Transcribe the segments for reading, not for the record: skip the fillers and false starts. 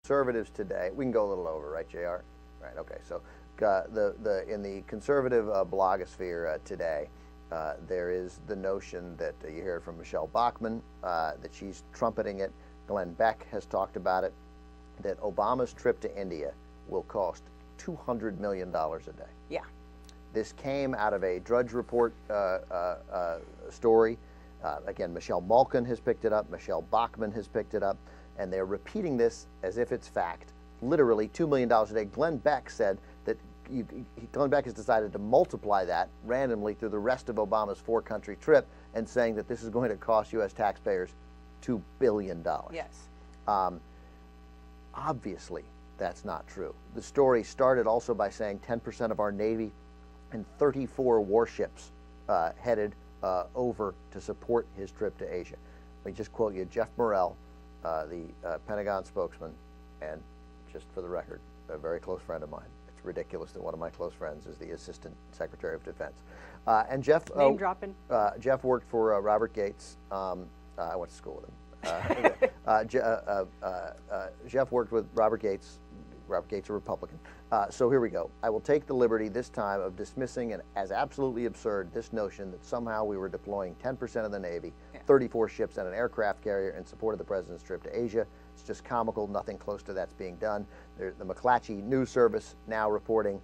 conservatives today, we can go a little over, right, JR? Right, okay. So in the conservative blogosphere today, there is the notion that you hear it from Michelle Bachmann, that she's trumpeting it. Glenn Beck has talked about it, that Obama's trip to India will cost $200 million a day. Yeah. This came out of a Drudge Report story. Again, Michelle Malkin has picked it up, Michelle Bachmann has picked it up, and they're repeating this as if it's fact. Literally $2 million a day. Glenn Beck said that Glenn Beck has decided to multiply that randomly through the rest of Obama's four-country trip and saying that this is going to cost U.S. taxpayers $2 billion. Yes. Obviously, that's not true. The story started also by saying 10% of our Navy and 34 warships headed over to support his trip to Asia. Let me just quote you, Jeff Morrell, the Pentagon spokesman, and just for the record, a very close friend of mine. It's ridiculous that one of my close friends is the Assistant Secretary of Defense. And Jeff, name dropping. Jeff worked for Robert Gates. I went to school with him. Jeff worked with Robert Gates. Robert Gates, a Republican. So here we go. I will take the liberty this time of dismissing as absolutely absurd this notion that somehow we were deploying 10% of the Navy, 34 ships, and an aircraft carrier in support of the president's trip to Asia. It's just comical. Nothing close to that's being done. The McClatchy News Service now reporting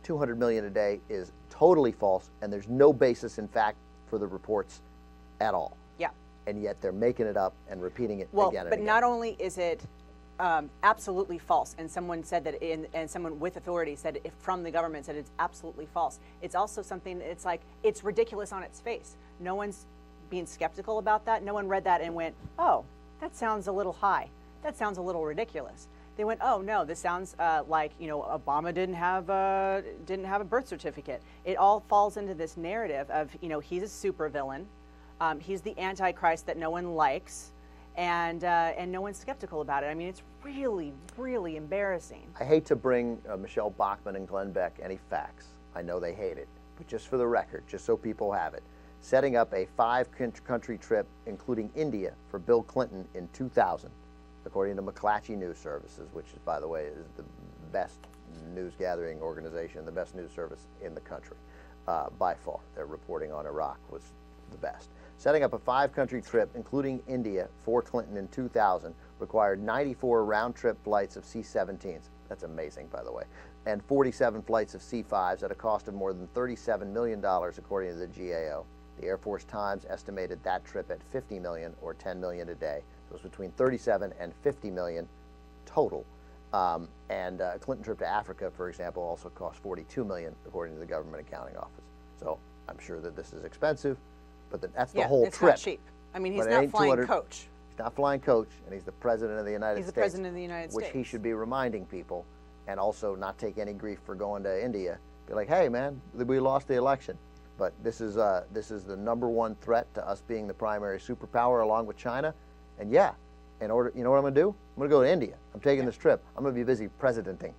$200 million a day is totally false, and there's no basis in fact for the reports at all. Yeah. And yet they're making it up and repeating it again and again. But not only is it absolutely false, and someone said that, and someone with authority said from the government said it's absolutely false. It's also something. It's like it's ridiculous on its face. No one's being skeptical about that. No one read that and went, "Oh, that sounds a little high. That sounds a little ridiculous." They went, "Oh no, this sounds like Obama didn't have a birth certificate." It all falls into this narrative of he's a supervillain, he's the Antichrist that no one likes. And no one's skeptical about it. I mean, it's really, really embarrassing. I hate to bring Michelle Bachmann and Glenn Beck any facts. I know they hate it, but just for the record, just so people have it, setting up a 5-country trip, including India, for Bill Clinton in 2000, according to McClatchy News Services, which is, by the way, is the best news gathering organization, the best news service in the country, by far. Their reporting on Iraq was the best. Setting up a 5-country trip, including India, for Clinton in 2000 required 94 round-trip flights of C-17s. That's amazing, by the way. And 47 flights of C-5s at a cost of more than $37 million, according to the GAO. The Air Force Times estimated that trip at $50 million or $10 million a day. So it was between $37 and $50 million total. Clinton trip to Africa, for example, also cost $42 million, according to the Government Accounting Office. So I'm sure that this is expensive. But that's the whole it's trip. Not cheap. I mean, he's not flying coach. He's not flying coach, and he's the president of the United States. He's the president of the United States. Which he should be reminding people, and also not take any grief for going to India. Be like, hey, man, we lost the election. But this is the #1 threat to us being the primary superpower, along with China. And yeah, you know what I'm going to do? I'm going to go to India. I'm taking this trip. I'm going to be busy presidenting.